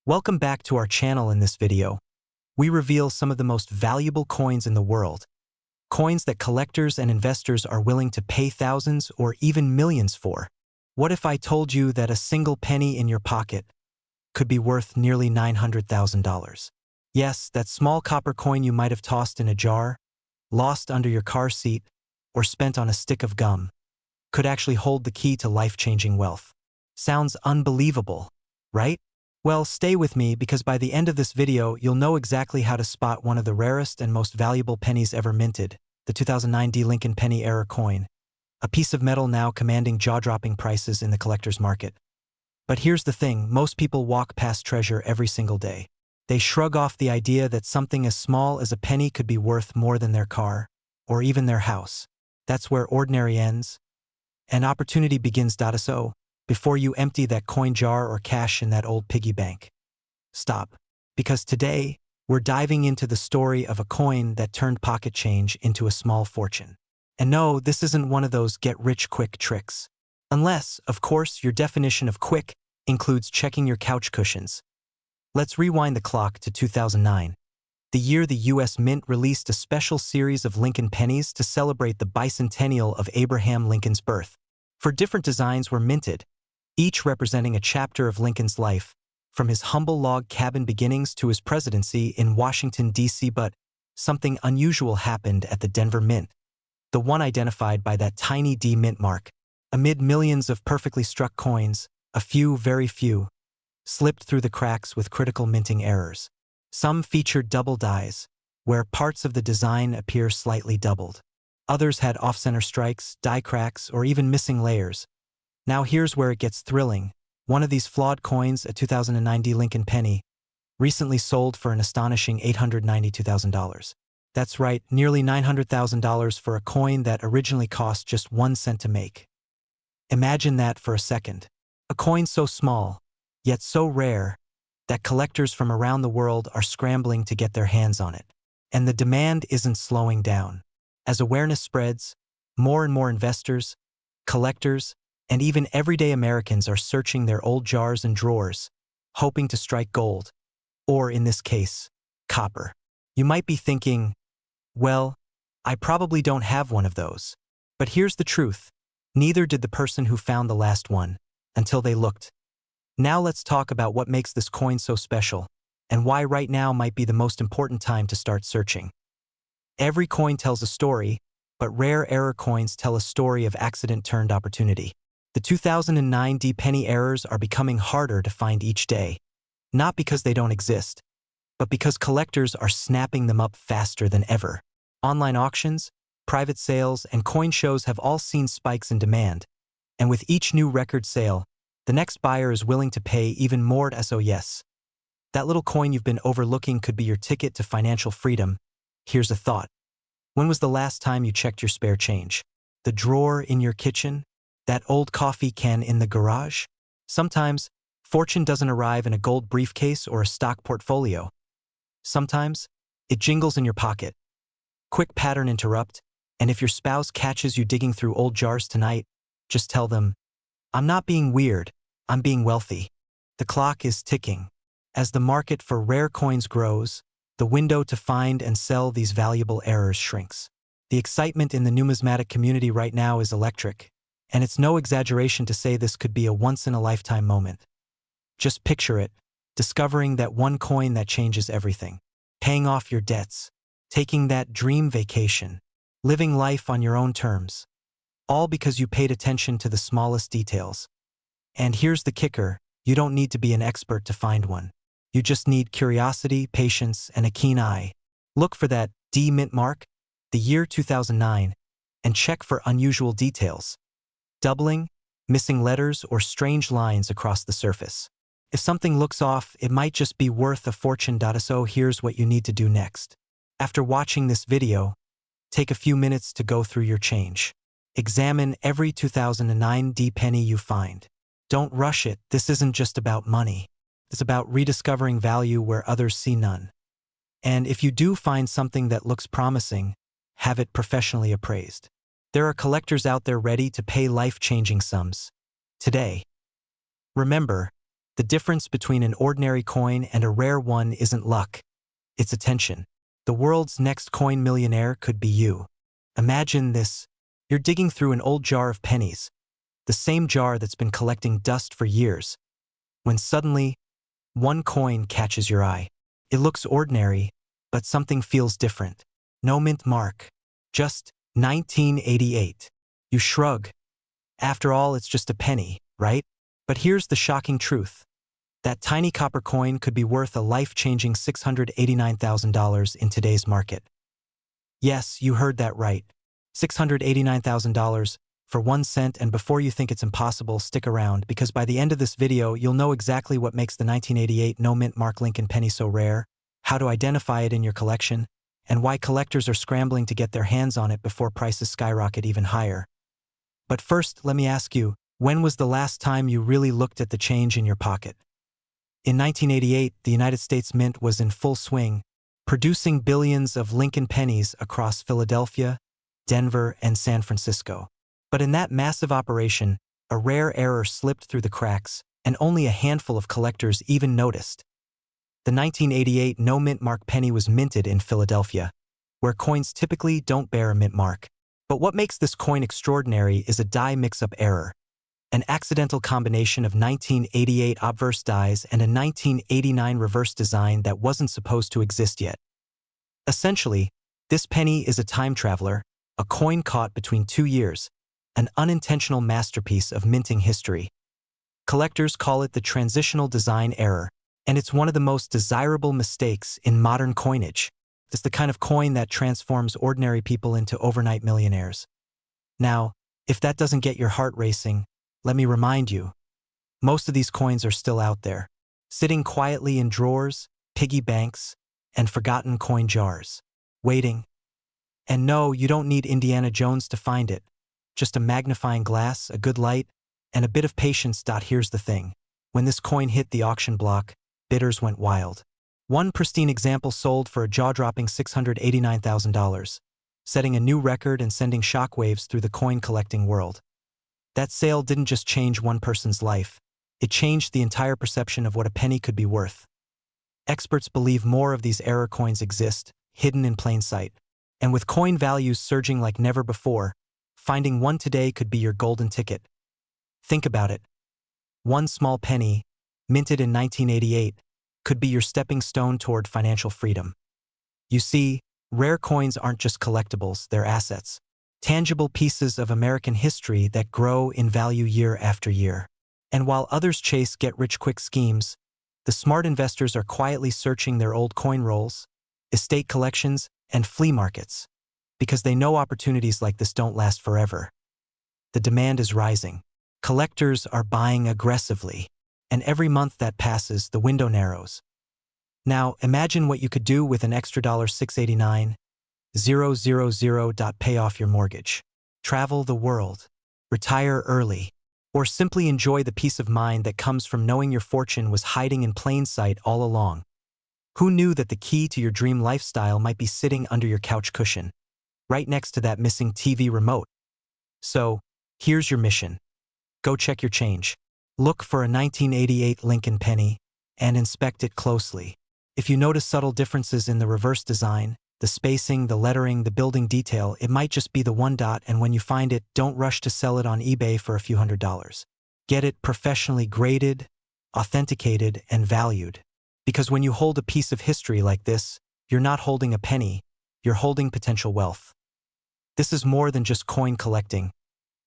Welcome back to our channel. In this video, we reveal some of the most valuable coins in the world. Coins that collectors and investors are willing to pay thousands or even millions for. What if I told you that a single penny in your pocket could be worth nearly $900,000? Yes, that small copper coin you might have tossed in a jar, lost under your car seat, or spent on a stick of gum could actually hold the key to life-changing wealth. Sounds unbelievable, right? Well, stay with me because by the end of this video, you'll know exactly how to spot one of the rarest and most valuable pennies ever minted, the 2009 D. Lincoln penny era coin, a piece of metal now commanding jaw-dropping prices in the collector's market. But here's the thing, most people walk past treasure every single day. They shrug off the idea that something as small as a penny could be worth more than their car, or even their house. That's where ordinary ends, and opportunity begins. So, before you empty that coin jar or cash in that old piggy bank, stop. Because today, we're diving into the story of a coin that turned pocket change into a small fortune. And no, this isn't one of those get-rich-quick tricks. Unless, of course, your definition of quick includes checking your couch cushions. Let's rewind the clock to 2009, the year the U.S. Mint released a special series of Lincoln pennies to celebrate the bicentennial of Abraham Lincoln's birth. 4 different designs were minted, each representing a chapter of Lincoln's life, from his humble log cabin beginnings to his presidency in Washington, D.C. But something unusual happened at the Denver Mint, the one identified by that tiny D mint mark. Amid millions of perfectly struck coins, a few, very few, slipped through the cracks with critical minting errors. Some featured double dies, where parts of the design appear slightly doubled. Others had off-center strikes, die cracks, or even missing layers. Now here's where it gets thrilling. One of these flawed coins, a 2009 D. Lincoln penny, recently sold for an astonishing $892,000. That's right, nearly $900,000 for a coin that originally cost just 1 cent to make. Imagine that for a second. A coin so small, yet so rare, that collectors from around the world are scrambling to get their hands on it. And the demand isn't slowing down. As awareness spreads, more and more investors, collectors, and even everyday Americans are searching their old jars and drawers, hoping to strike gold, or in this case, copper. You might be thinking, well, I probably don't have one of those. But here's the truth. Neither did the person who found the last one, until they looked. Now let's talk about what makes this coin so special, and why right now might be the most important time to start searching. Every coin tells a story, but rare error coins tell a story of accident turned opportunity. The 2009 D penny errors are becoming harder to find each day, not because they don't exist, but because collectors are snapping them up faster than ever. Online auctions, private sales, and coin shows have all seen spikes in demand, and with each new record sale, the next buyer is willing to pay even more. So yes, that little coin you've been overlooking could be your ticket to financial freedom. Here's a thought. When was the last time you checked your spare change? The drawer in your kitchen? That old coffee can in the garage? Sometimes, fortune doesn't arrive in a gold briefcase or a stock portfolio. Sometimes, it jingles in your pocket. Quick pattern interrupt, and if your spouse catches you digging through old jars tonight, just tell them, I'm not being weird, I'm being wealthy. The clock is ticking. As the market for rare coins grows, the window to find and sell these valuable errors shrinks. The excitement in the numismatic community right now is electric, and it's no exaggeration to say this could be a once-in-a-lifetime moment. Just picture it, discovering that one coin that changes everything, paying off your debts, taking that dream vacation, living life on your own terms, all because you paid attention to the smallest details. And here's the kicker, you don't need to be an expert to find one. You just need curiosity, patience, and a keen eye. Look for that D mint mark, the year 2009, and check for unusual details. Doubling, missing letters, or strange lines across the surface. If something looks off, it might just be worth a fortune. So here's what you need to do next. After watching this video, take a few minutes to go through your change. Examine every 2009 D penny you find. Don't rush it, this isn't just about money. It's about rediscovering value where others see none. And if you do find something that looks promising, have it professionally appraised. There are collectors out there ready to pay life-changing sums. Today. Remember, The difference between an ordinary coin and a rare one isn't luck. It's attention. The world's next coin millionaire could be you. Imagine this. You're digging through an old jar of pennies, the same jar that's been collecting dust for years, when suddenly, one coin catches your eye. It looks ordinary, but something feels different. No mint mark. Just 1988. You shrug. After all, it's just a penny, right? But here's the shocking truth. That tiny copper coin could be worth a life-changing $689,000 in today's market. Yes, you heard that right. $689,000 for 1 cent, and before you think it's impossible, stick around, because by the end of this video, you'll know exactly what makes the 1988 no-mint mark Lincoln penny so rare, how to identify it in your collection, and why collectors are scrambling to get their hands on it before prices skyrocket even higher. But first, let me ask you, when was the last time you really looked at the change in your pocket? In 1988, the United States Mint was in full swing, producing billions of Lincoln pennies across Philadelphia, Denver, and San Francisco. But in that massive operation, a rare error slipped through the cracks, and only a handful of collectors even noticed. The 1988 no-mint mark penny was minted in Philadelphia, where coins typically don't bear a mint mark. But what makes this coin extraordinary is a die mix-up error, an accidental combination of 1988 obverse dies and a 1989 reverse design that wasn't supposed to exist yet. Essentially, this penny is a time traveler, a coin caught between 2 years, an unintentional masterpiece of minting history. Collectors call it the transitional design error, and it's one of the most desirable mistakes in modern coinage. It's the kind of coin that transforms ordinary people into overnight millionaires. Now, if that doesn't get your heart racing, let me remind you, most of these coins are still out there, sitting quietly in drawers, piggy banks, and forgotten coin jars, waiting. And no, you don't need Indiana Jones to find it. Just a magnifying glass, a good light, and a bit of patience. Here's the thing. When this coin hit the auction block, bidders went wild. One pristine example sold for a jaw-dropping $689,000, setting a new record and sending shockwaves through the coin-collecting world. That sale didn't just change one person's life, it changed the entire perception of what a penny could be worth. Experts believe more of these error coins exist, hidden in plain sight. And with coin values surging like never before, finding one today could be your golden ticket. Think about it. One small penny, minted in 1988, could be your stepping stone toward financial freedom. You see, rare coins aren't just collectibles, they're assets. Tangible pieces of American history that grow in value year after year. And while others chase get-rich-quick schemes, the smart investors are quietly searching their old coin rolls, estate collections, and flea markets, because they know opportunities like this don't last forever. The demand is rising. Collectors are buying aggressively, and every month that passes, the window narrows. Now, imagine what you could do with an extra $689,000. Pay off your mortgage, travel the world, retire early, or simply enjoy the peace of mind that comes from knowing your fortune was hiding in plain sight all along. Who knew that the key to your dream lifestyle might be sitting under your couch cushion, right next to that missing TV remote? So, here's your mission. Go check your change. Look for a 1988 Lincoln penny and inspect it closely. If you notice subtle differences in the reverse design, the spacing, the lettering, the building detail, it might just be the one dot, and when you find it, don't rush to sell it on eBay for a few $100s. Get it professionally graded, authenticated, and valued. Because when you hold a piece of history like this, you're not holding a penny, you're holding potential wealth. This is more than just coin collecting.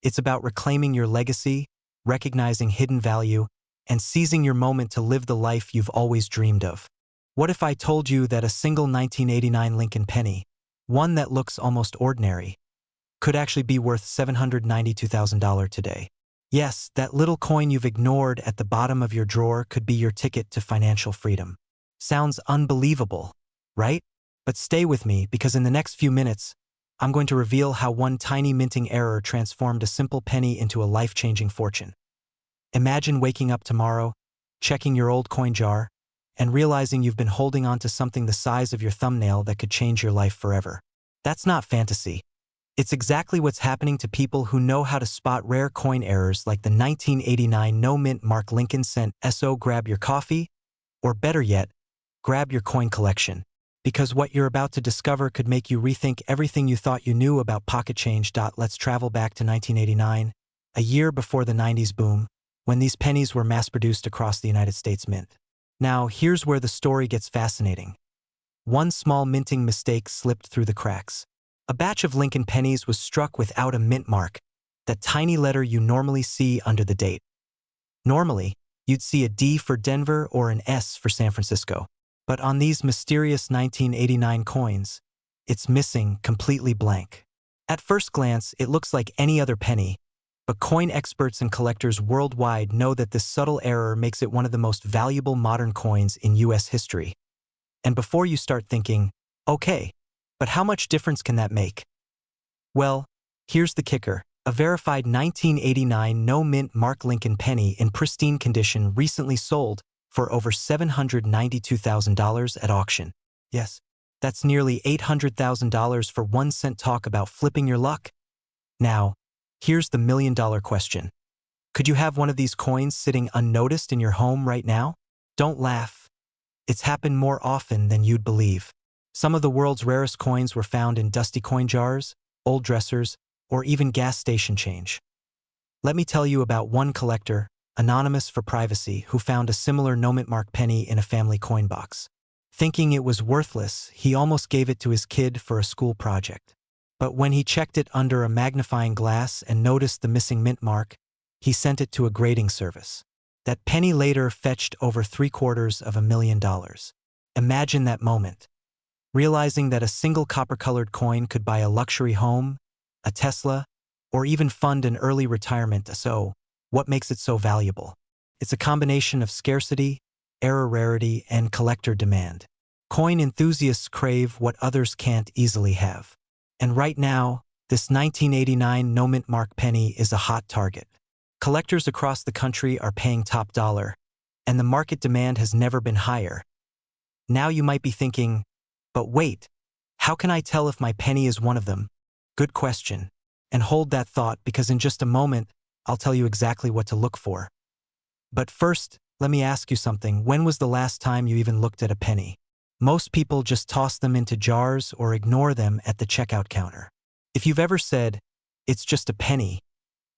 It's about reclaiming your legacy, recognizing hidden value, and seizing your moment to live the life you've always dreamed of. What if I told you that a single 1989 Lincoln penny, one that looks almost ordinary, could actually be worth $792,000 today? Yes, that little coin you've ignored at the bottom of your drawer could be your ticket to financial freedom. Sounds unbelievable, right? But stay with me, because in the next few minutes, I'm going to reveal how one tiny minting error transformed a simple penny into a life-changing fortune. Imagine waking up tomorrow, checking your old coin jar, and realizing you've been holding on to something the size of your thumbnail that could change your life forever. That's not fantasy. It's exactly what's happening to people who know how to spot rare coin errors like the 1989 no-mint Mark Lincoln cent SO. Grab your coffee, or better yet, grab your coin collection. Because what you're about to discover could make you rethink everything you thought you knew about pocket change. Let's travel back to 1989, a year before the 90s boom, when these pennies were mass-produced across the United States Mint. Now, here's where the story gets fascinating. One small minting mistake slipped through the cracks. A batch of Lincoln pennies was struck without a mint mark, that tiny letter you normally see under the date. Normally, you'd see a D for Denver or an S for San Francisco. But on these mysterious 1989 coins, it's missing, completely blank. At first glance, it looks like any other penny, but coin experts and collectors worldwide know that this subtle error makes it one of the most valuable modern coins in US history. And before you start thinking, okay, but how much difference can that make? Well, here's the kicker. A verified 1989 no-mint Mark Lincoln penny in pristine condition recently sold for over $792,000 at auction. Yes, that's nearly $800,000 for 1 cent. Talk about flipping your luck. Now, here's the million-dollar question. Could you have one of these coins sitting unnoticed in your home right now? Don't laugh. It's happened more often than you'd believe. Some of the world's rarest coins were found in dusty coin jars, old dressers, or even gas station change. Let me tell you about one collector, anonymous for privacy, who found a similar no-mint mark penny in a family coin box. Thinking it was worthless, he almost gave it to his kid for a school project. But when he checked it under a magnifying glass and noticed the missing mint mark, he sent it to a grading service. That penny later fetched over $750,000. Imagine that moment. Realizing that a single copper-colored coin could buy a luxury home, a Tesla, or even fund an early retirement. So, what makes it so valuable? It's a combination of scarcity, error rarity, and collector demand. Coin enthusiasts crave what others can't easily have. And right now, this 1989 no-mint mark penny is a hot target. Collectors across the country are paying top dollar, and the market demand has never been higher. Now you might be thinking, but wait, how can I tell if my penny is one of them? Good question. And hold that thought, because in just a moment, I'll tell you exactly what to look for. But first, let me ask you something. When was the last time you even looked at a penny? Most people just toss them into jars or ignore them at the checkout counter. If you've ever said, it's just a penny,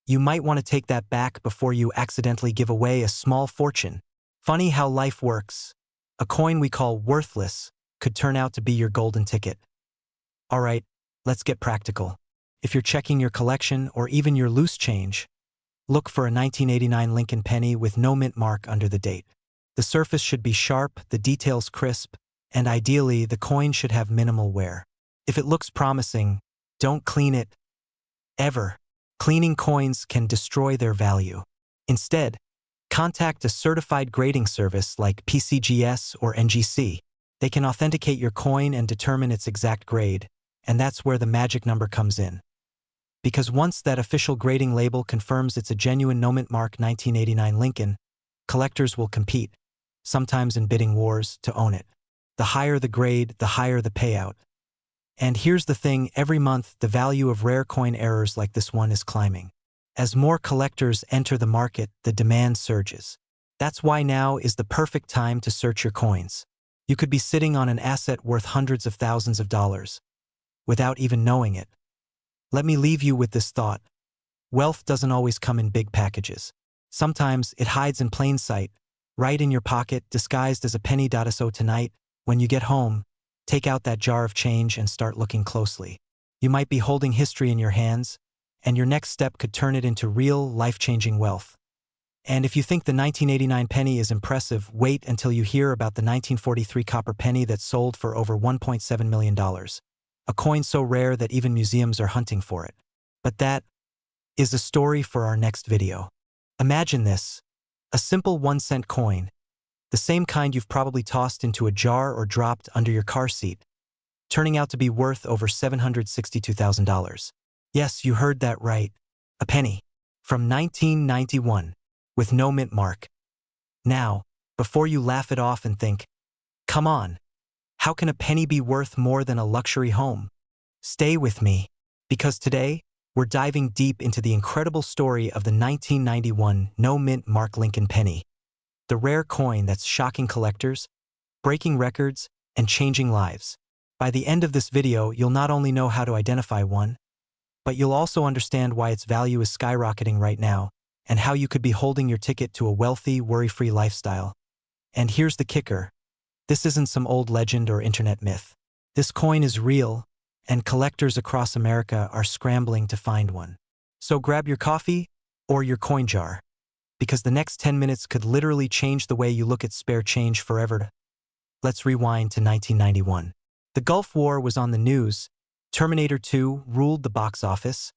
you might want to take that back before you accidentally give away a small fortune. Funny how life works. A coin we call worthless could turn out to be your golden ticket. All right, let's get practical. If you're checking your collection or even your loose change, look for a 1989 Lincoln penny with no mint mark under the date. The surface should be sharp, the details crisp, and ideally, the coin should have minimal wear. If it looks promising, don't clean it. Ever. Cleaning coins can destroy their value. Instead, contact a certified grading service like PCGS or NGC. They can authenticate your coin and determine its exact grade, and that's where the magic number comes in. Because once that official grading label confirms it's a genuine no-mint mark 1989 Lincoln, collectors will compete, sometimes in bidding wars, to own it. The higher the grade, the higher the payout. And here's the thing, every month the value of rare coin errors like this one is climbing. As more collectors enter the market, the demand surges. That's why now is the perfect time to search your coins. You could be sitting on an asset worth hundreds of thousands of dollars without even knowing it. Let me leave you with this thought. Wealth doesn't always come in big packages. Sometimes it hides in plain sight, right in your pocket, disguised as a penny. So tonight, when you get home, take out that jar of change and start looking closely. You might be holding history in your hands, and your next step could turn it into real, life-changing wealth. And if you think the 1989 penny is impressive, wait until you hear about the 1943 copper penny that sold for over $1.7 million. A coin so rare that even museums are hunting for it. But that is a story for our next video. Imagine this, a simple 1-cent coin, the same kind you've probably tossed into a jar or dropped under your car seat, turning out to be worth over $762,000. Yes, you heard that right, a penny, from 1991, with no mint mark. Now, before you laugh it off and think, come on, how can a penny be worth more than a luxury home? Stay with me. Because today, we're diving deep into the incredible story of the 1991 no-mint Mark Lincoln penny, the rare coin that's shocking collectors, breaking records, and changing lives. By the end of this video, you'll not only know how to identify one, but you'll also understand why its value is skyrocketing right now, and how you could be holding your ticket to a wealthy, worry-free lifestyle. And here's the kicker. This isn't some old legend or internet myth. This coin is real, and collectors across America are scrambling to find one. So grab your coffee or your coin jar, because the next 10 minutes could literally change the way you look at spare change forever. Let's rewind to 1991. The Gulf War was on the news, Terminator 2 ruled the box office,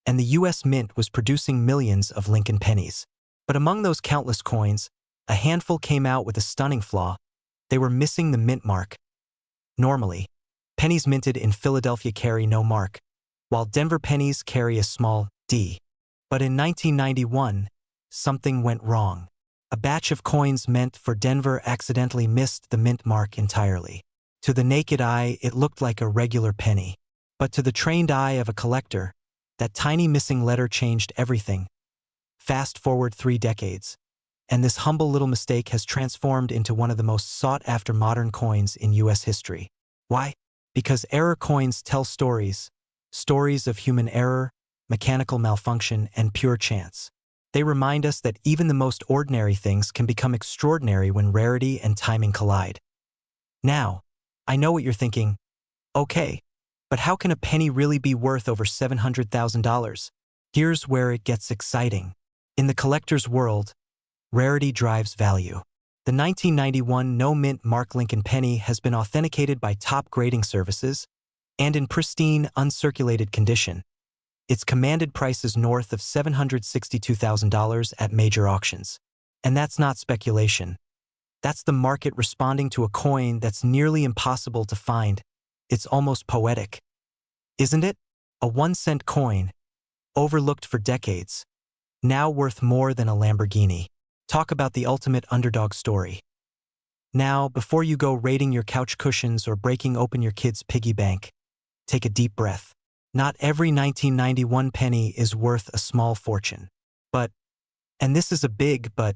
and the US Mint was producing millions of Lincoln pennies. But among those countless coins, a handful came out with a stunning flaw. They were missing the mint mark. Normally, pennies minted in Philadelphia carry no mark, while Denver pennies carry a small D. But in 1991, something went wrong. A batch of coins meant for Denver accidentally missed the mint mark entirely. To the naked eye, it looked like a regular penny. But to the trained eye of a collector, that tiny missing letter changed everything. Fast forward 3 decades, and this humble little mistake has transformed into one of the most sought-after modern coins in US history. Why? Because error coins tell stories of human error, mechanical malfunction, and pure chance. They remind us that even the most ordinary things can become extraordinary when rarity and timing collide. Now, I know what you're thinking. Okay, but how can a penny really be worth over $700,000? Here's where it gets exciting. In the collector's world, rarity drives value. The 1991 no-mint Mark Lincoln penny has been authenticated by top grading services, and in pristine, uncirculated condition. It's commanded prices north of $762,000 at major auctions. And that's not speculation. That's the market responding to a coin that's nearly impossible to find. It's almost poetic. Isn't it? A 1-cent coin, overlooked for decades, now worth more than a Lamborghini. Talk about the ultimate underdog story. Now, before you go raiding your couch cushions or breaking open your kid's piggy bank, take a deep breath. Not every 1991 penny is worth a small fortune. But, and this is a big but,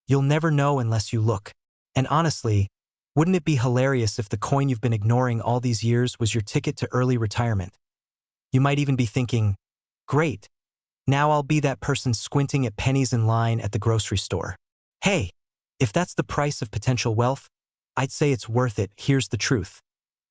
you'll never know unless you look. And honestly, wouldn't it be hilarious if the coin you've been ignoring all these years was your ticket to early retirement? You might even be thinking, great, now I'll be that person squinting at pennies in line at the grocery store. Hey, if that's the price of potential wealth, I'd say it's worth it. Here's the truth.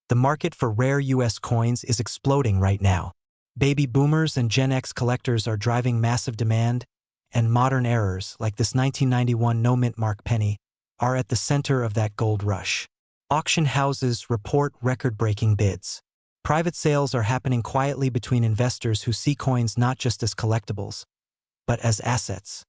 The market for rare US coins is exploding right now. Baby boomers and Gen X collectors are driving massive demand, and modern errors, like this 1991 no-mint Mark penny, are at the center of that gold rush. Auction houses report record-breaking bids. Private sales are happening quietly between investors who see coins not just as collectibles, but as assets.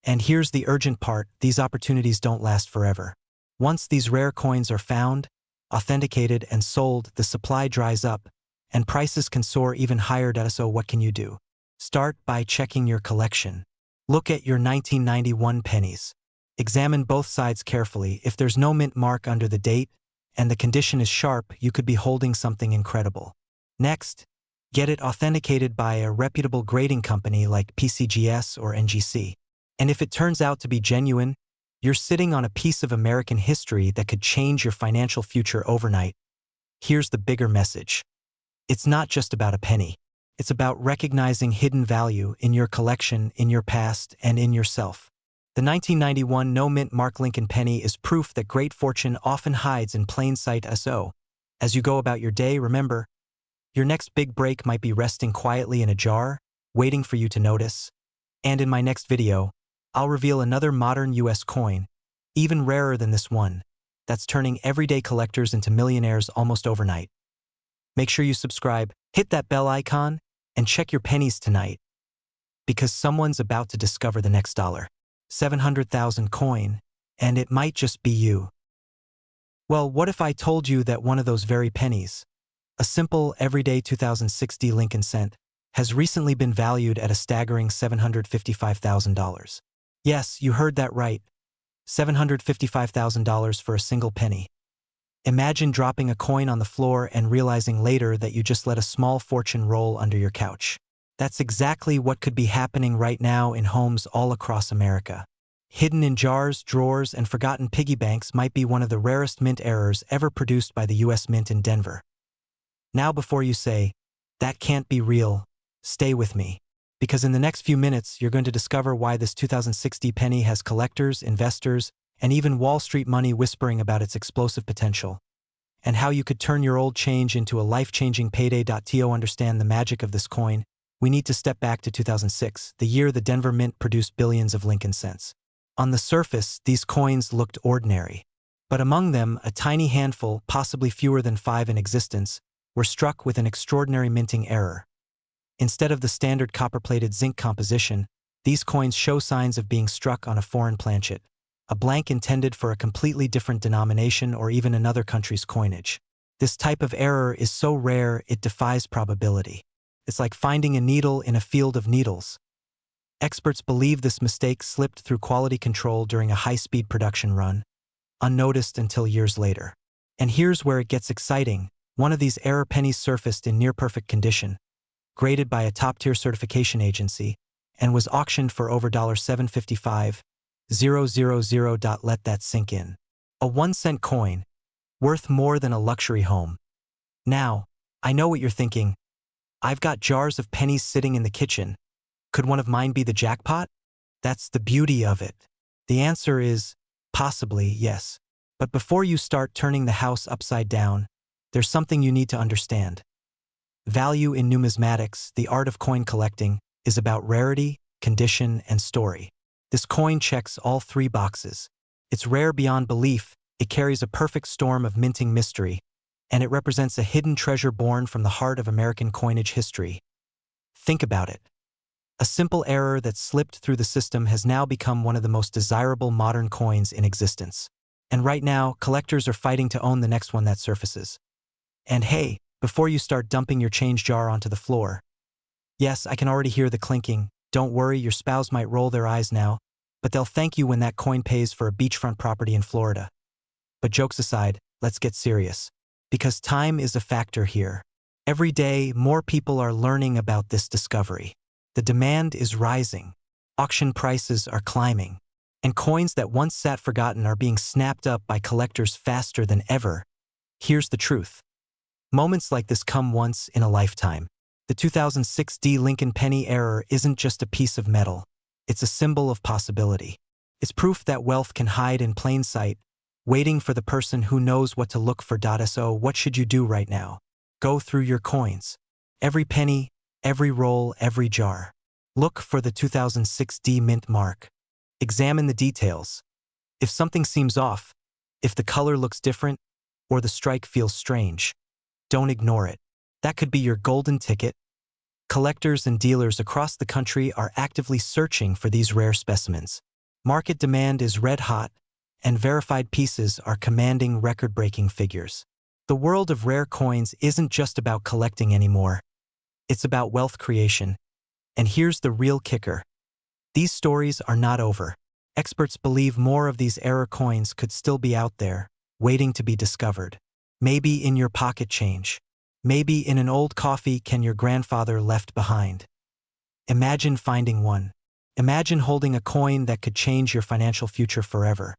And here's the urgent part, these opportunities don't last forever. Once these rare coins are found, authenticated, and sold, the supply dries up, and prices can soar even higher. So what can you do? Start by checking your collection. Look at your 1991 pennies. Examine both sides carefully. If there's no mint mark under the date, and the condition is sharp, you could be holding something incredible. Next, get it authenticated by a reputable grading company like PCGS or NGC. And if it turns out to be genuine, you're sitting on a piece of American history that could change your financial future overnight. Here's the bigger message. It's not just about a penny. It's about recognizing hidden value in your collection, in your past, and in yourself. The 1991 no-mint Mark Lincoln penny is proof that great fortune often hides in plain sight. So, as you go about your day, remember, your next big break might be resting quietly in a jar, waiting for you to notice. And in my next video, I'll reveal another modern US coin, even rarer than this one, that's turning everyday collectors into millionaires almost overnight. Make sure you subscribe, hit that bell icon, and check your pennies tonight, because someone's about to discover the next $700,000 coin, and it might just be you. Well, what if I told you that one of those very pennies, a simple, everyday 2060 Lincoln cent, has recently been valued at a staggering $755,000? Yes, you heard that right. $755,000 for a single penny. Imagine dropping a coin on the floor and realizing later that you just let a small fortune roll under your couch. That's exactly what could be happening right now in homes all across America. Hidden in jars, drawers, and forgotten piggy banks might be one of the rarest mint errors ever produced by the U.S. Mint in Denver. Now before you say, "That can't be real," stay with me. Because in the next few minutes, you're going to discover why this 2060 penny has collectors, investors, and even Wall Street money whispering about its explosive potential, and how you could turn your old change into a life-changing payday. To understand the magic of this coin, we need to step back to 2006, the year the Denver Mint produced billions of Lincoln cents. On the surface, these coins looked ordinary, but among them, a tiny handful, possibly fewer than 5 in existence, were struck with an extraordinary minting error. Instead of the standard copper-plated zinc composition, these coins show signs of being struck on a foreign planchet, a blank intended for a completely different denomination or even another country's coinage. This type of error is so rare it defies probability. It's like finding a needle in a field of needles. Experts believe this mistake slipped through quality control during a high-speed production run, unnoticed until years later. And here's where it gets exciting. One of these error pennies surfaced in near-perfect condition, graded by a top-tier certification agency, and was auctioned for over $755,000. Let that sink in. A 1-cent coin, worth more than a luxury home. Now, I know what you're thinking. I've got jars of pennies sitting in the kitchen. Could one of mine be the jackpot? That's the beauty of it. The answer is, possibly, yes. But before you start turning the house upside down, there's something you need to understand. Value in numismatics, the art of coin collecting, is about rarity, condition, and story. This coin checks all 3 boxes. It's rare beyond belief, it carries a perfect storm of minting mystery, and it represents a hidden treasure born from the heart of American coinage history. Think about it. A simple error that slipped through the system has now become one of the most desirable modern coins in existence. And right now, collectors are fighting to own the next one that surfaces. And hey, before you start dumping your change jar onto the floor. Yes, I can already hear the clinking. Don't worry, your spouse might roll their eyes now, but they'll thank you when that coin pays for a beachfront property in Florida. But jokes aside, let's get serious. Because time is a factor here. Every day, more people are learning about this discovery. The demand is rising. Auction prices are climbing. And coins that once sat forgotten are being snapped up by collectors faster than ever. Here's the truth. Moments like this come once in a lifetime. The 2006 Lincoln penny error isn't just a piece of metal. It's a symbol of possibility. It's proof that wealth can hide in plain sight, waiting for the person who knows what to look for. So what should you do right now? Go through your coins. Every penny, every roll, every jar. Look for the 2006 mint mark. Examine the details. If something seems off, if the color looks different, or the strike feels strange, don't ignore it. That could be your golden ticket. Collectors and dealers across the country are actively searching for these rare specimens. Market demand is red hot, and verified pieces are commanding record-breaking figures. The world of rare coins isn't just about collecting anymore. It's about wealth creation. And here's the real kicker. These stories are not over. Experts believe more of these error coins could still be out there, waiting to be discovered. Maybe in your pocket change. Maybe in an old coffee can your grandfather left behind. Imagine finding one. Imagine holding a coin that could change your financial future forever.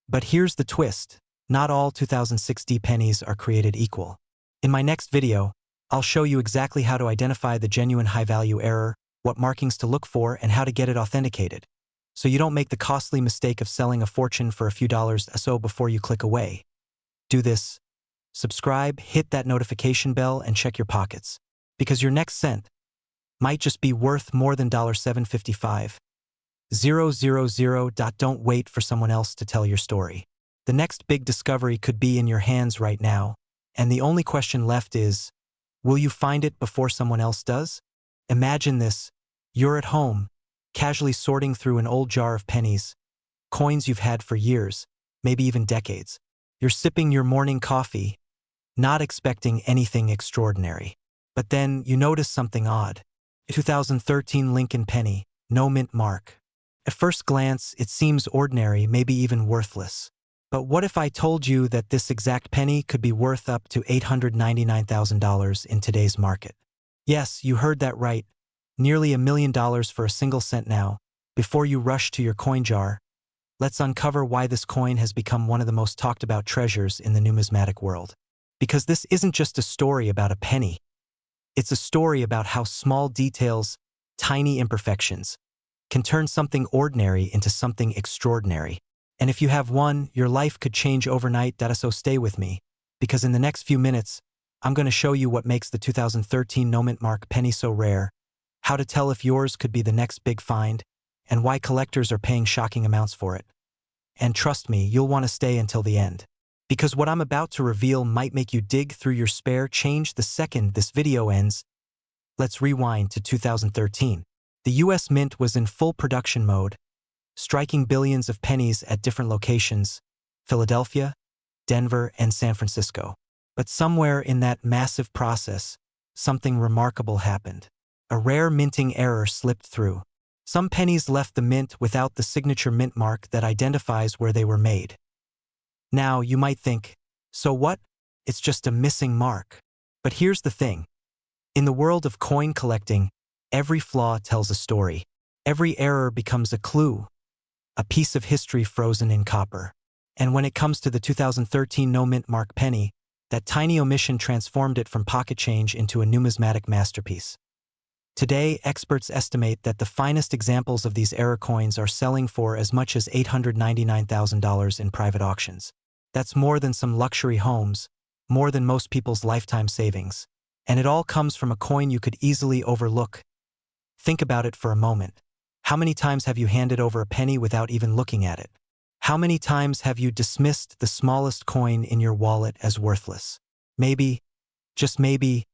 But here's the twist. Not all 2060 pennies are created equal. In my next video, I'll show you exactly how to identify the genuine high-value error, what markings to look for, and how to get it authenticated, so you don't make the costly mistake of selling a fortune for a few dollars before you click away. Do this. Subscribe, hit that notification bell, and check your pockets, because your next cent might just be worth more than $755,000. Don't wait for someone else to tell your story. The next big discovery could be in your hands right now, and the only question left is, will you find it before someone else does? Imagine this. You're at home, casually sorting through an old jar of pennies, coins you've had for years, maybe even decades. You're sipping your morning coffee, not expecting anything extraordinary. But then you notice something odd. A 2013 Lincoln penny, no mint mark. At first glance, it seems ordinary, maybe even worthless. But what if I told you that this exact penny could be worth up to $899,000 in today's market? Yes, you heard that right. Nearly $1 million for a single cent now. Before you rush to your coin jar, let's uncover why this coin has become one of the most talked about treasures in the numismatic world. Because this isn't just a story about a penny. It's a story about how small details, tiny imperfections, can turn something ordinary into something extraordinary. And if you have one, your life could change overnight. So stay with me, because in the next few minutes, I'm going to show you what makes the 2013 no mint mark penny so rare, how to tell if yours could be the next big find, and why collectors are paying shocking amounts for it. And trust me, you'll want to stay until the end, because what I'm about to reveal might make you dig through your spare change the second this video ends. Let's rewind to 2013. The US Mint was in full production mode, striking billions of pennies at different locations: Philadelphia, Denver, and San Francisco. But somewhere in that massive process, something remarkable happened. A rare minting error slipped through. Some pennies left the mint without the signature mint mark that identifies where they were made. Now, you might think, so what? It's just a missing mark. But here's the thing. In the world of coin collecting, every flaw tells a story. Every error becomes a clue, a piece of history frozen in copper. And when it comes to the 2013 no mint mark penny, that tiny omission transformed it from pocket change into a numismatic masterpiece. Today, experts estimate that the finest examples of these error coins are selling for as much as $899,000 in private auctions. That's more than some luxury homes, more than most people's lifetime savings. And it all comes from a coin you could easily overlook. Think about it for a moment. How many times have you handed over a penny without even looking at it? How many times have you dismissed the smallest coin in your wallet as worthless? Maybe, just maybe,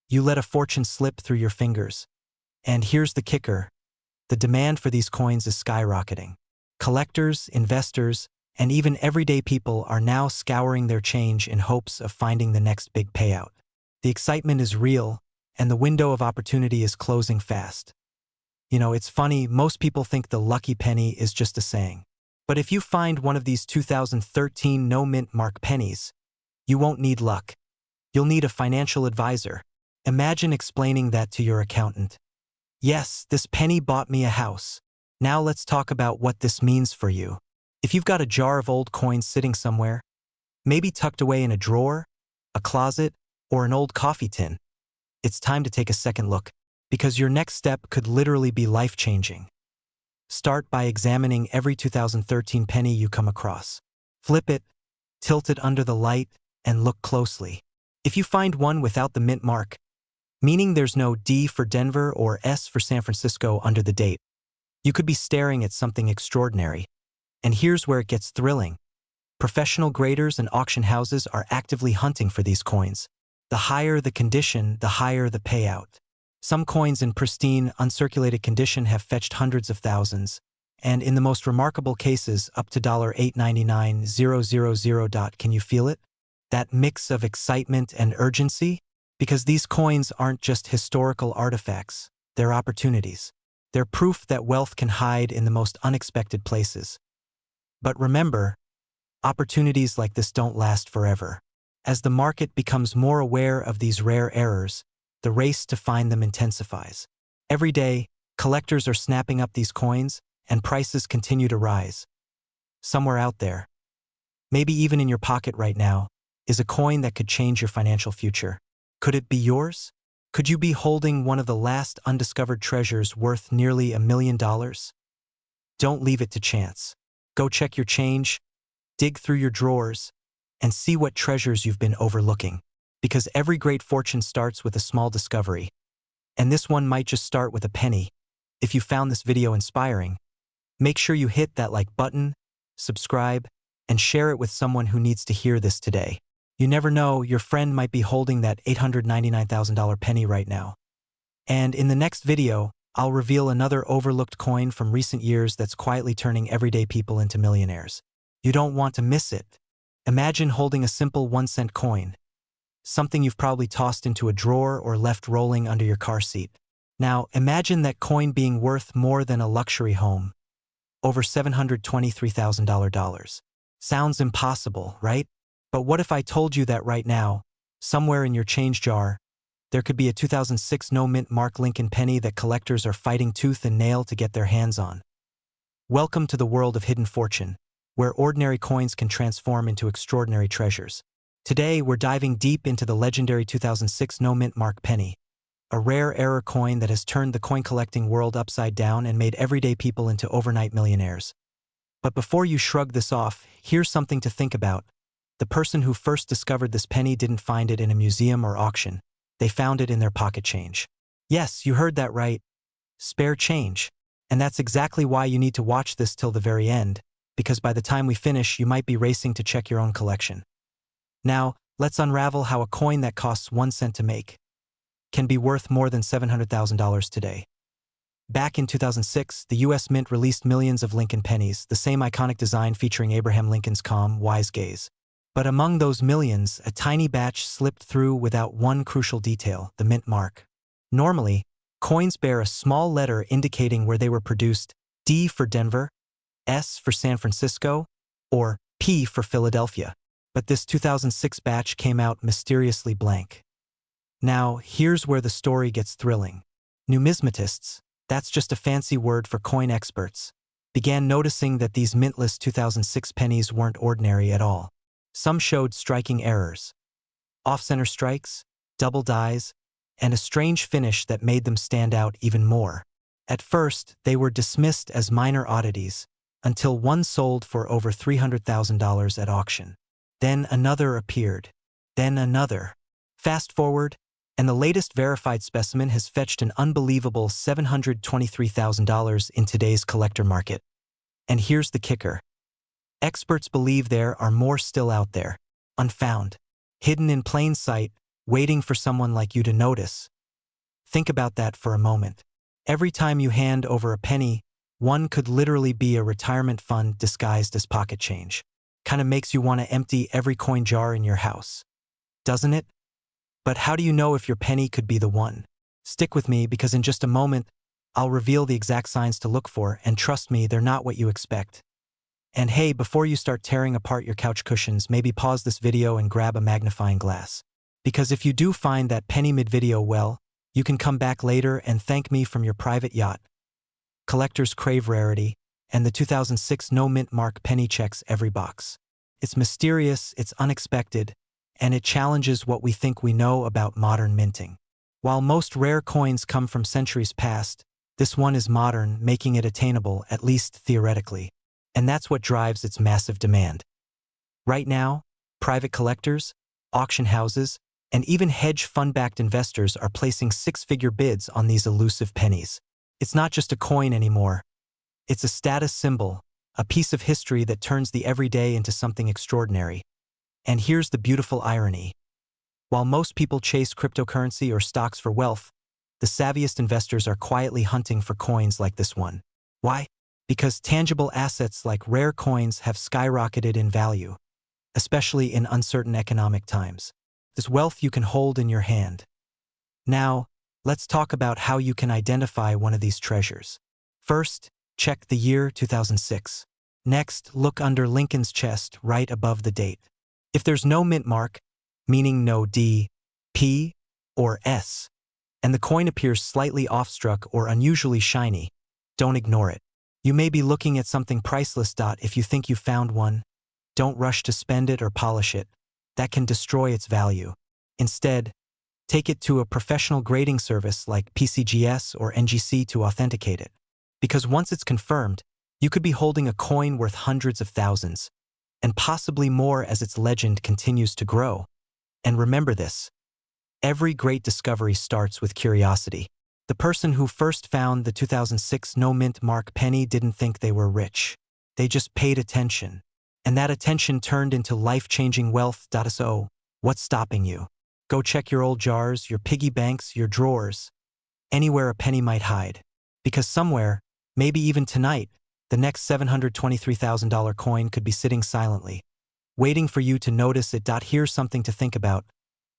you let a fortune slip through your fingers. And here's the kicker. The demand for these coins is skyrocketing. Collectors, investors, and even everyday people are now scouring their change in hopes of finding the next big payout. The excitement is real, and the window of opportunity is closing fast. You know, it's funny, most people think the lucky penny is just a saying. But if you find one of these 2013 no mint mark pennies, you won't need luck. You'll need a financial advisor. Imagine explaining that to your accountant. Yes, this penny bought me a house. Now let's talk about what this means for you. If you've got a jar of old coins sitting somewhere, maybe tucked away in a drawer, a closet, or an old coffee tin, it's time to take a second look, because your next step could literally be life-changing. Start by examining every 2013 penny you come across. Flip it, tilt it under the light, and look closely. If you find one without the mint mark, meaning there's no D for Denver or S for San Francisco under the date, you could be staring at something extraordinary. And here's where it gets thrilling. Professional graders and auction houses are actively hunting for these coins. The higher the condition, the higher the payout. Some coins in pristine, uncirculated condition have fetched hundreds of thousands, and in the most remarkable cases, up to $899,000. Can you feel it? That mix of excitement and urgency? Because these coins aren't just historical artifacts, they're opportunities. They're proof that wealth can hide in the most unexpected places. But remember, opportunities like this don't last forever. As the market becomes more aware of these rare errors, the race to find them intensifies. Every day, collectors are snapping up these coins, and prices continue to rise. Somewhere out there, maybe even in your pocket right now, is a coin that could change your financial future. Could it be yours? Could you be holding one of the last undiscovered treasures worth nearly $1 million? Don't leave it to chance. Go check your change, dig through your drawers, and see what treasures you've been overlooking. Because every great fortune starts with a small discovery. And this one might just start with a penny. If you found this video inspiring, make sure you hit that like button, subscribe, and share it with someone who needs to hear this today. You never know, your friend might be holding that $899,000 penny right now. And in the next video, I'll reveal another overlooked coin from recent years that's quietly turning everyday people into millionaires. You don't want to miss it. Imagine holding a simple 1-cent coin, something you've probably tossed into a drawer or left rolling under your car seat. Now, imagine that coin being worth more than a luxury home, over $723,000. Sounds impossible, right? But what if I told you that right now, somewhere in your change jar, there could be a 2006 no-mint mark Lincoln penny that collectors are fighting tooth and nail to get their hands on? Welcome to the world of hidden fortune, where ordinary coins can transform into extraordinary treasures. Today, we're diving deep into the legendary 2006 no-mint mark penny, a rare error coin that has turned the coin-collecting world upside down and made everyday people into overnight millionaires. But before you shrug this off, here's something to think about. The person who first discovered this penny didn't find it in a museum or auction. They found it in their pocket change. Yes, you heard that right. Spare change. And that's exactly why you need to watch this till the very end, because by the time we finish, you might be racing to check your own collection. Now, let's unravel how a coin that costs 1 cent to make can be worth more than $700,000 today. Back in 2006, the U.S. Mint released millions of Lincoln pennies, the same iconic design featuring Abraham Lincoln's calm, wise gaze. But among those millions, a tiny batch slipped through without one crucial detail: the mint mark. Normally, coins bear a small letter indicating where they were produced: D for Denver, S for San Francisco, or P for Philadelphia. But this 2006 batch came out mysteriously blank. Now, here's where the story gets thrilling. Numismatists, that's just a fancy word for coin experts, began noticing that these mintless 2006 pennies weren't ordinary at all. Some showed striking errors: off-center strikes, double dies, and a strange finish that made them stand out even more. At first, they were dismissed as minor oddities, until one sold for over $300,000 at auction. Then another appeared. Then another. Fast forward, and the latest verified specimen has fetched an unbelievable $723,000 in today's collector market. And here's the kicker. Experts believe there are more still out there, unfound, hidden in plain sight, waiting for someone like you to notice. Think about that for a moment. Every time you hand over a penny, one could literally be a retirement fund disguised as pocket change. Kinda makes you want to empty every coin jar in your house, doesn't it? But how do you know if your penny could be the one? Stick with me, because in just a moment, I'll reveal the exact signs to look for, and trust me, they're not what you expect. And hey, before you start tearing apart your couch cushions, maybe pause this video and grab a magnifying glass. Because if you do find that penny mid-video, well, you can come back later and thank me from your private yacht. Collectors crave rarity, and the 2006 no-mint mark penny checks every box. It's mysterious, it's unexpected, and it challenges what we think we know about modern minting. While most rare coins come from centuries past, this one is modern, making it attainable, at least theoretically. And that's what drives its massive demand. Right now, private collectors, auction houses, and even hedge fund-backed investors are placing six-figure bids on these elusive pennies. It's not just a coin anymore. It's a status symbol, a piece of history that turns the everyday into something extraordinary. And here's the beautiful irony. While most people chase cryptocurrency or stocks for wealth, the savviest investors are quietly hunting for coins like this one. Why? Because tangible assets like rare coins have skyrocketed in value, especially in uncertain economic times. This wealth you can hold in your hand. Now, let's talk about how you can identify one of these treasures. First, check the year 2006. Next, look under Lincoln's chest right above the date. If there's no mint mark, meaning no D, P, or S, and the coin appears slightly off-struck or unusually shiny, don't ignore it. You may be looking at something priceless. If you think you found one, don't rush to spend it or polish it. That can destroy its value. Instead, take it to a professional grading service like PCGS or NGC to authenticate it. Because once it's confirmed, you could be holding a coin worth hundreds of thousands, and possibly more as its legend continues to grow. And remember this: every great discovery starts with curiosity. The person who first found the 2006 no-mint mark penny didn't think they were rich. They just paid attention. And that attention turned into life-changing wealth. So, what's stopping you? Go check your old jars, your piggy banks, your drawers, anywhere a penny might hide. Because somewhere, maybe even tonight, the next $723,000 coin could be sitting silently, waiting for you to notice it. Here's something to think about.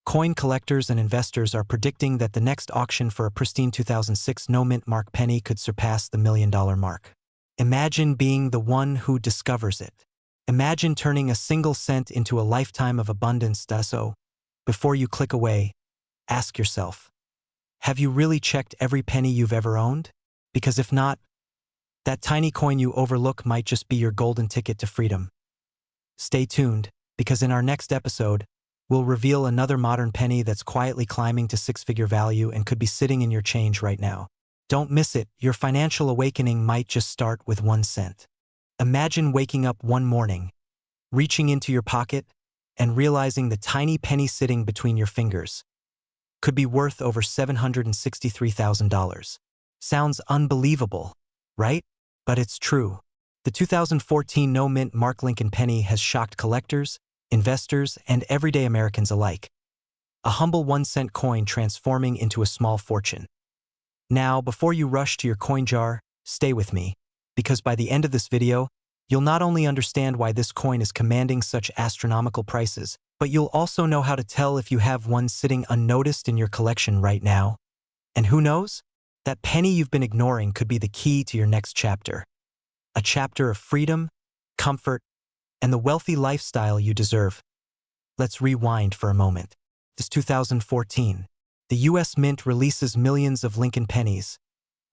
Coin collectors and investors are predicting that the next auction for a pristine 2006 no-mint mark penny could surpass the $1 million mark. Imagine being the one who discovers it. Imagine turning a single cent into a lifetime of abundance. So, before you click away, ask yourself, have you really checked every penny you've ever owned? Because if not, that tiny coin you overlook might just be your golden ticket to freedom. Stay tuned, because in our next episode, we'll reveal another modern penny that's quietly climbing to six-figure value and could be sitting in your change right now. Don't miss it, your financial awakening might just start with 1 cent. Imagine waking up one morning, reaching into your pocket, and realizing the tiny penny sitting between your fingers could be worth over $763,000. Sounds unbelievable, right? But it's true. The 2014 no-mint Mark Lincoln penny has shocked collectors, investors, and everyday Americans alike. A humble 1 cent coin transforming into a small fortune. Now, before you rush to your coin jar, stay with me, because by the end of this video, you'll not only understand why this coin is commanding such astronomical prices, but you'll also know how to tell if you have one sitting unnoticed in your collection right now. And who knows? That penny you've been ignoring could be the key to your next chapter. A chapter of freedom, comfort, and the wealthy lifestyle you deserve. Let's rewind for a moment. This 2014. The U.S. Mint releases millions of Lincoln pennies,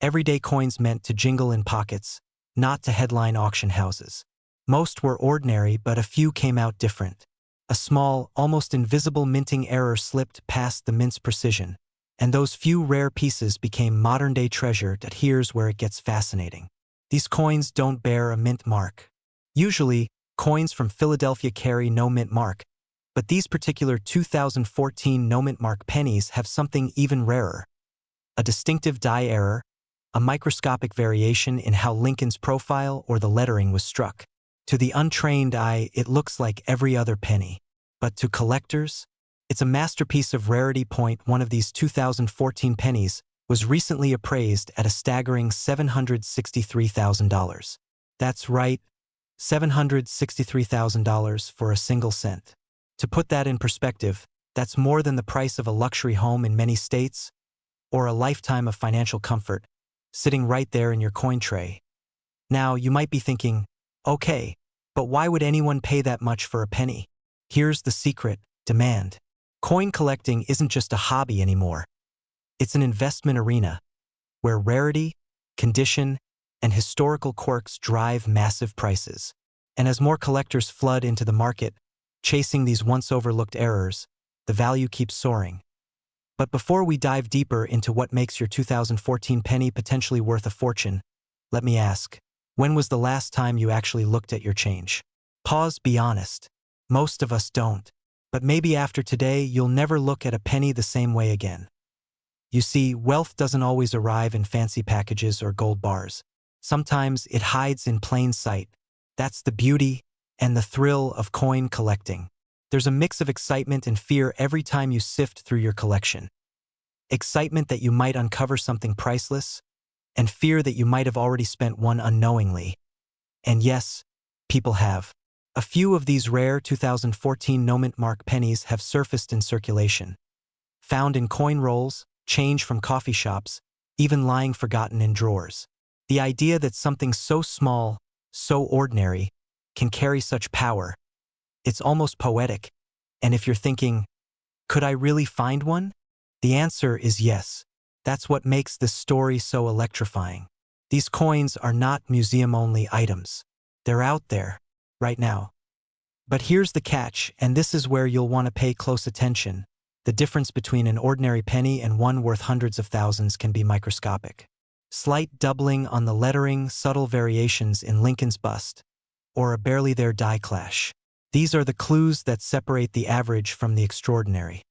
everyday coins meant to jingle in pockets, not to headline auction houses. Most were ordinary, but a few came out different. A small, almost invisible minting error slipped past the mint's precision, and those few rare pieces became modern-day treasure. Here's where it gets fascinating. These coins don't bear a mint mark. Usually, coins from Philadelphia carry no mint mark, but these particular 2014 no mint mark pennies have something even rarer. A distinctive die error, a microscopic variation in how Lincoln's profile or the lettering was struck. To the untrained eye, it looks like every other penny. But to collectors, it's a masterpiece of rarity. One of these 2014 pennies was recently appraised at a staggering $763,000. That's right, $763,000 for a single cent. To put that in perspective, that's more than the price of a luxury home in many states, or a lifetime of financial comfort, sitting right there in your coin tray. Now, you might be thinking, okay, but why would anyone pay that much for a penny? Here's the secret: demand. Coin collecting isn't just a hobby anymore. It's an investment arena, where rarity, condition, and historical quirks drive massive prices. And as more collectors flood into the market, chasing these once overlooked errors, the value keeps soaring. But before we dive deeper into what makes your 2014 penny potentially worth a fortune, let me ask, when was the last time you actually looked at your change? Pause, be honest. Most of us don't. But maybe after today, you'll never look at a penny the same way again. You see, wealth doesn't always arrive in fancy packages or gold bars. Sometimes it hides in plain sight. That's the beauty and the thrill of coin collecting. There's a mix of excitement and fear every time you sift through your collection. Excitement that you might uncover something priceless, and fear that you might have already spent one unknowingly. And yes, people have. A few of these rare 2014 no-mint mark pennies have surfaced in circulation. Found in coin rolls, change from coffee shops, even lying forgotten in drawers. The idea that something so small, so ordinary, can carry such power, it's almost poetic. And if you're thinking, could I really find one? The answer is yes. That's what makes this story so electrifying. These coins are not museum-only items. They're out there, right now. But here's the catch, and this is where you'll want to pay close attention. The difference between an ordinary penny and one worth hundreds of thousands can be microscopic. Slight doubling on the lettering, subtle variations in Lincoln's bust, or a barely there die clash. These are the clues that separate the average from the extraordinary.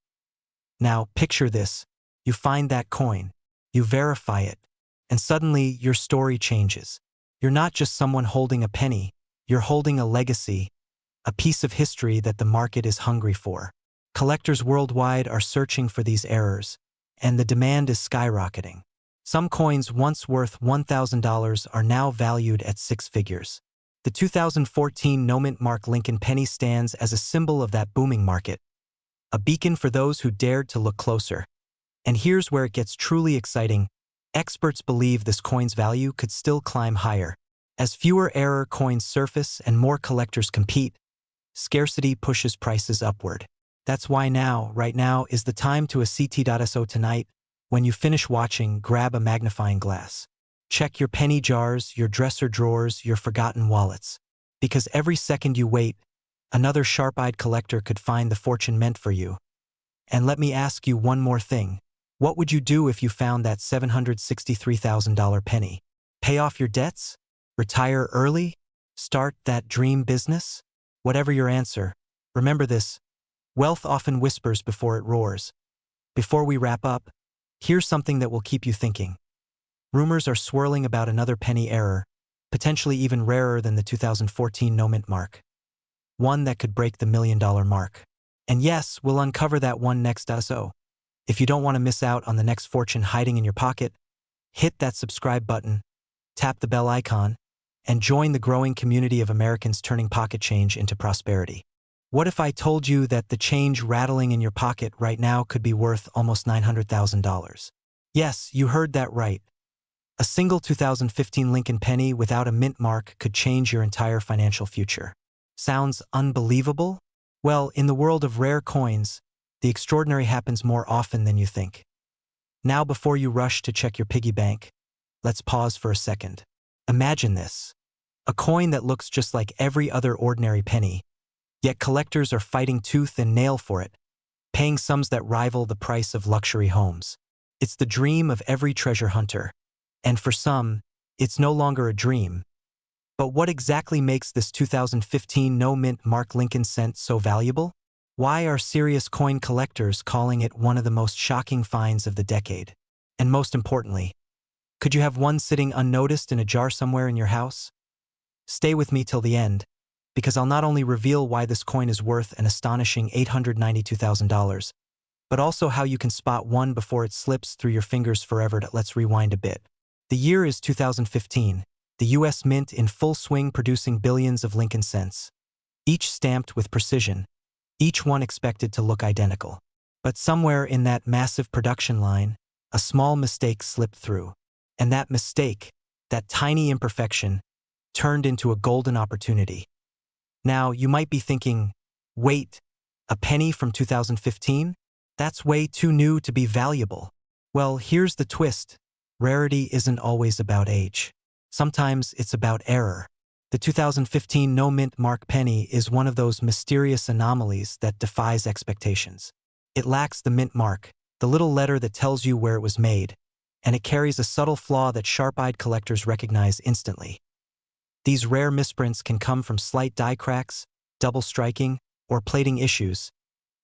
Now, picture this. You find that coin, you verify it, and suddenly your story changes. You're not just someone holding a penny, you're holding a legacy, a piece of history that the market is hungry for. Collectors worldwide are searching for these errors, and the demand is skyrocketing. Some coins once worth $1,000 are now valued at six figures. The 2014 no-mint mark Lincoln penny stands as a symbol of that booming market, a beacon for those who dared to look closer. And here's where it gets truly exciting. Experts believe this coin's value could still climb higher. As fewer error coins surface and more collectors compete, scarcity pushes prices upward. That's why now, right now, is the time to a CT.so tonight. When you finish watching, grab a magnifying glass. Check your penny jars, your dresser drawers, your forgotten wallets. Because every second you wait, another sharp-eyed collector could find the fortune meant for you. And let me ask you one more thing. What would you do if you found that $763,000 penny? Pay off your debts? Retire early? Start that dream business? Whatever your answer, remember this: wealth often whispers before it roars. Before we wrap up, here's something that will keep you thinking. Rumors are swirling about another penny error, potentially even rarer than the 2014 no-mint mark. One that could break the $1 million mark. And yes, we'll uncover that one next. So, if you don't want to miss out on the next fortune hiding in your pocket, hit that subscribe button, tap the bell icon, and join the growing community of Americans turning pocket change into prosperity. What if I told you that the change rattling in your pocket right now could be worth almost $900,000? Yes, you heard that right. A single 2015 Lincoln penny without a mint mark could change your entire financial future. Sounds unbelievable? Well, in the world of rare coins, the extraordinary happens more often than you think. Now, before you rush to check your piggy bank, let's pause for a second. Imagine this: a coin that looks just like every other ordinary penny, yet collectors are fighting tooth and nail for it, paying sums that rival the price of luxury homes. It's the dream of every treasure hunter, and for some, it's no longer a dream. But what exactly makes this 2015 no-mint mark Lincoln cent so valuable? Why are serious coin collectors calling it one of the most shocking finds of the decade? And most importantly, could you have one sitting unnoticed in a jar somewhere in your house? Stay with me till the end, because I'll not only reveal why this coin is worth an astonishing $892,000, but also how you can spot one before it slips through your fingers forever. Let's rewind a bit. The year is 2015, the U.S. Mint in full swing producing billions of Lincoln cents, each stamped with precision, each one expected to look identical. But somewhere in that massive production line, a small mistake slipped through. And that mistake, that tiny imperfection, turned into a golden opportunity. Now, you might be thinking, wait, a penny from 2015? That's way too new to be valuable. Well, here's the twist. Rarity isn't always about age. Sometimes it's about error. The 2015 no-mint mark penny is one of those mysterious anomalies that defies expectations. It lacks the mint mark, the little letter that tells you where it was made, and it carries a subtle flaw that sharp-eyed collectors recognize instantly. These rare misprints can come from slight die cracks, double striking, or plating issues,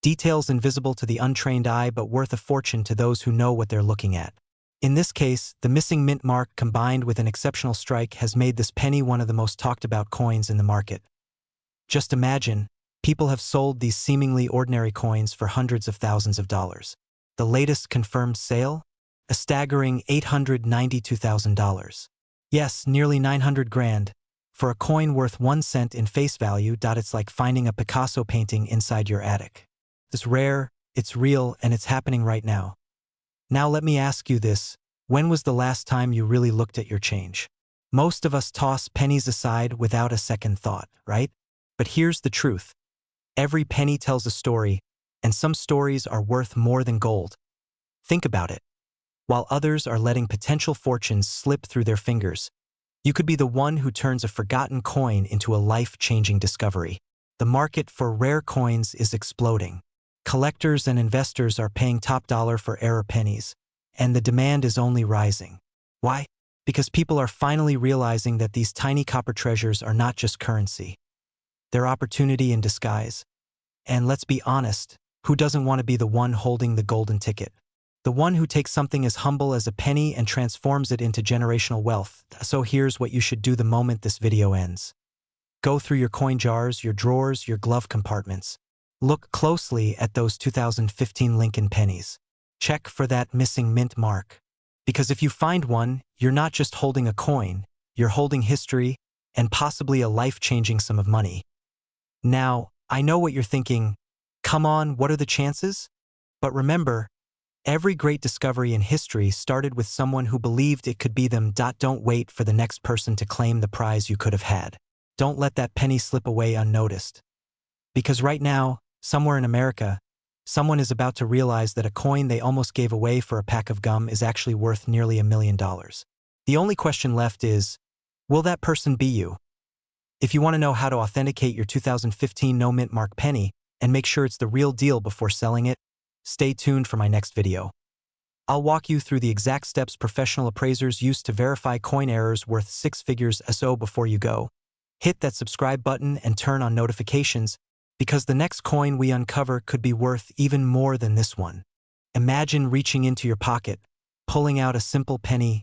details invisible to the untrained eye but worth a fortune to those who know what they're looking at. In this case, the missing mint mark combined with an exceptional strike has made this penny one of the most talked-about coins in the market. Just imagine, people have sold these seemingly ordinary coins for hundreds of thousands of dollars. The latest confirmed sale? A staggering $892,000. Yes, nearly 900 grand. For a coin worth 1 cent in face value. It's like finding a Picasso painting inside your attic. It's rare, it's real, and it's happening right now. Now let me ask you this: when was the last time you really looked at your change? Most of us toss pennies aside without a second thought, right? But here's the truth. Every penny tells a story, and some stories are worth more than gold. Think about it. While others are letting potential fortunes slip through their fingers, you could be the one who turns a forgotten coin into a life-changing discovery. The market for rare coins is exploding. Collectors and investors are paying top dollar for error pennies, and the demand is only rising. Why? Because people are finally realizing that these tiny copper treasures are not just currency. They're opportunity in disguise. And let's be honest, who doesn't want to be the one holding the golden ticket? The one who takes something as humble as a penny and transforms it into generational wealth. So here's what you should do the moment this video ends. Go through your coin jars, your drawers, your glove compartments. Look closely at those 2015 Lincoln pennies. Check for that missing mint mark. Because if you find one, you're not just holding a coin, you're holding history and possibly a life-changing sum of money. Now, I know what you're thinking. Come on, what are the chances? But remember, Every great discovery in history started with someone who believed it could be them. Don't wait for the next person to claim the prize you could have had. Don't let that penny slip away unnoticed. Because right now, somewhere in America, someone is about to realize that a coin they almost gave away for a pack of gum is actually worth nearly $1 million. The only question left is, will that person be you? If you want to know how to authenticate your 2015 no mint mark penny and make sure it's the real deal before selling it, stay tuned for my next video. I'll walk you through the exact steps professional appraisers use to verify coin errors worth 6 figures. So before you go, hit that subscribe button and turn on notifications, because the next coin we uncover could be worth even more than this one. Imagine reaching into your pocket, pulling out a simple penny,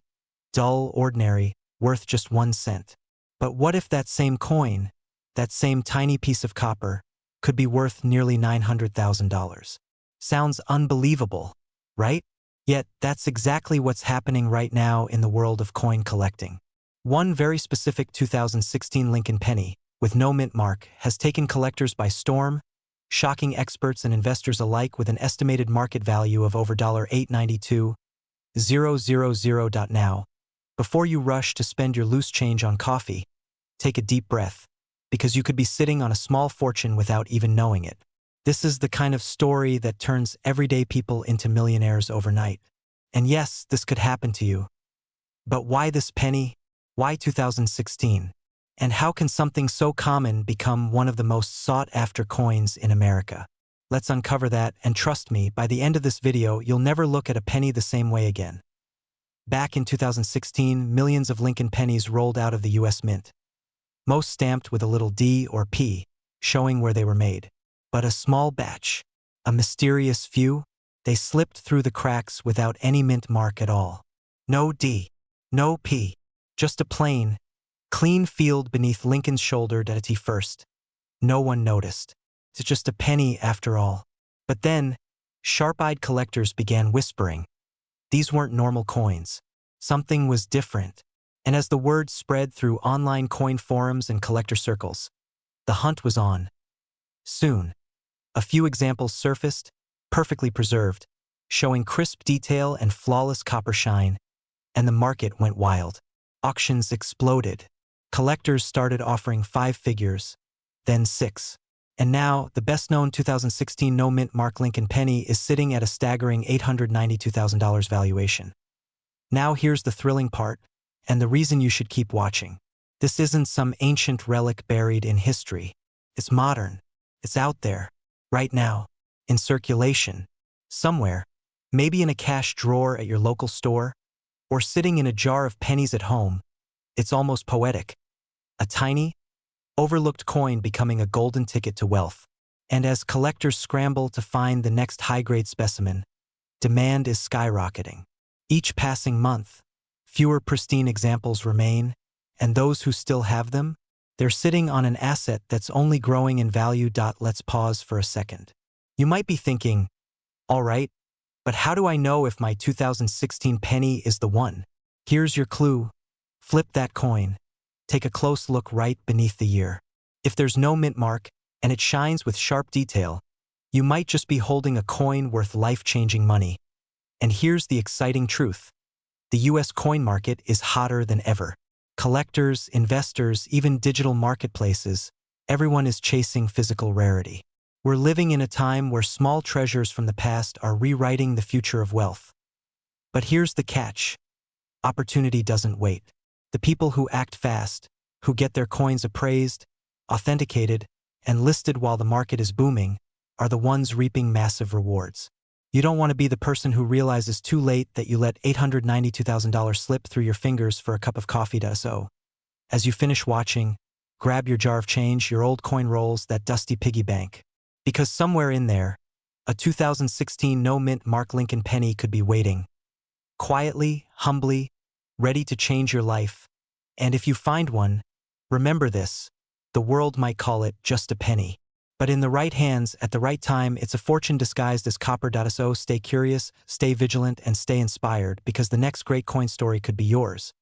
dull, ordinary, worth just 1 cent. But what if that same coin, that same tiny piece of copper, could be worth nearly $900,000? Sounds unbelievable, right? Yet that's exactly what's happening right now in the world of coin collecting. One very specific 2016 Lincoln penny, with no mint mark, has taken collectors by storm, shocking experts and investors alike with an estimated market value of over $892,000. Now, before you rush to spend your loose change on coffee, take a deep breath, because you could be sitting on a small fortune without even knowing it. This is the kind of story that turns everyday people into millionaires overnight. And yes, this could happen to you. But why this penny? Why 2016? And how can something so common become one of the most sought-after coins in America? Let's uncover that, and trust me, by the end of this video, you'll never look at a penny the same way again. Back in 2016, millions of Lincoln pennies rolled out of the US Mint, most stamped with a little D or P, showing where they were made. But a small batch, a mysterious few, they slipped through the cracks without any mint mark at all. No D, no P, just a plain, clean field beneath Lincoln's shoulder. At first, no one noticed. It's just a penny after all. But then, sharp-eyed collectors began whispering. These weren't normal coins. Something was different. And as the word spread through online coin forums and collector circles, the hunt was on. Soon, a few examples surfaced, perfectly preserved, showing crisp detail and flawless copper shine, and the market went wild. Auctions exploded. Collectors started offering 5 figures, then 6. And now, the best-known 2016 no mint mark Lincoln penny is sitting at a staggering $892,000 valuation. Now here's the thrilling part, and the reason you should keep watching. This isn't some ancient relic buried in history. It's modern. It's out there, right now, in circulation, somewhere, maybe in a cash drawer at your local store, or sitting in a jar of pennies at home. It's almost poetic. A tiny, overlooked coin becoming a golden ticket to wealth. And as collectors scramble to find the next high-grade specimen, demand is skyrocketing. Each passing month, fewer pristine examples remain, and those who still have them, they're sitting on an asset that's only growing in value. Let's pause for a second. You might be thinking, all right, but how do I know if my 2016 penny is the one? Here's your clue. Flip that coin. Take a close look right beneath the year. If there's no mint mark, and it shines with sharp detail, you might just be holding a coin worth life-changing money. And here's the exciting truth. The US coin market is hotter than ever. Collectors, investors, even digital marketplaces, everyone is chasing physical rarity. We're living in a time where small treasures from the past are rewriting the future of wealth. But here's the catch. Opportunity doesn't wait. The people who act fast, who get their coins appraised, authenticated, and listed while the market is booming, are the ones reaping massive rewards. You don't want to be the person who realizes too late that you let $892,000 slip through your fingers for a cup of coffee. So, as you finish watching, grab your jar of change, your old coin rolls, that dusty piggy bank. Because somewhere in there, a 2016 no mint mark Lincoln penny could be waiting. Quietly, humbly, ready to change your life. And if you find one, remember this. The world might call it just a penny. But in the right hands, at the right time, it's a fortune disguised as copper. So stay curious, stay vigilant, and stay inspired, because the next great coin story could be yours.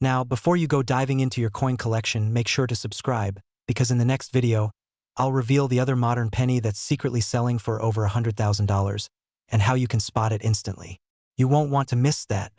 Now, before you go diving into your coin collection, make sure to subscribe, because in the next video, I'll reveal the other modern penny that's secretly selling for over $100,000. and how you can spot it instantly. You won't want to miss that.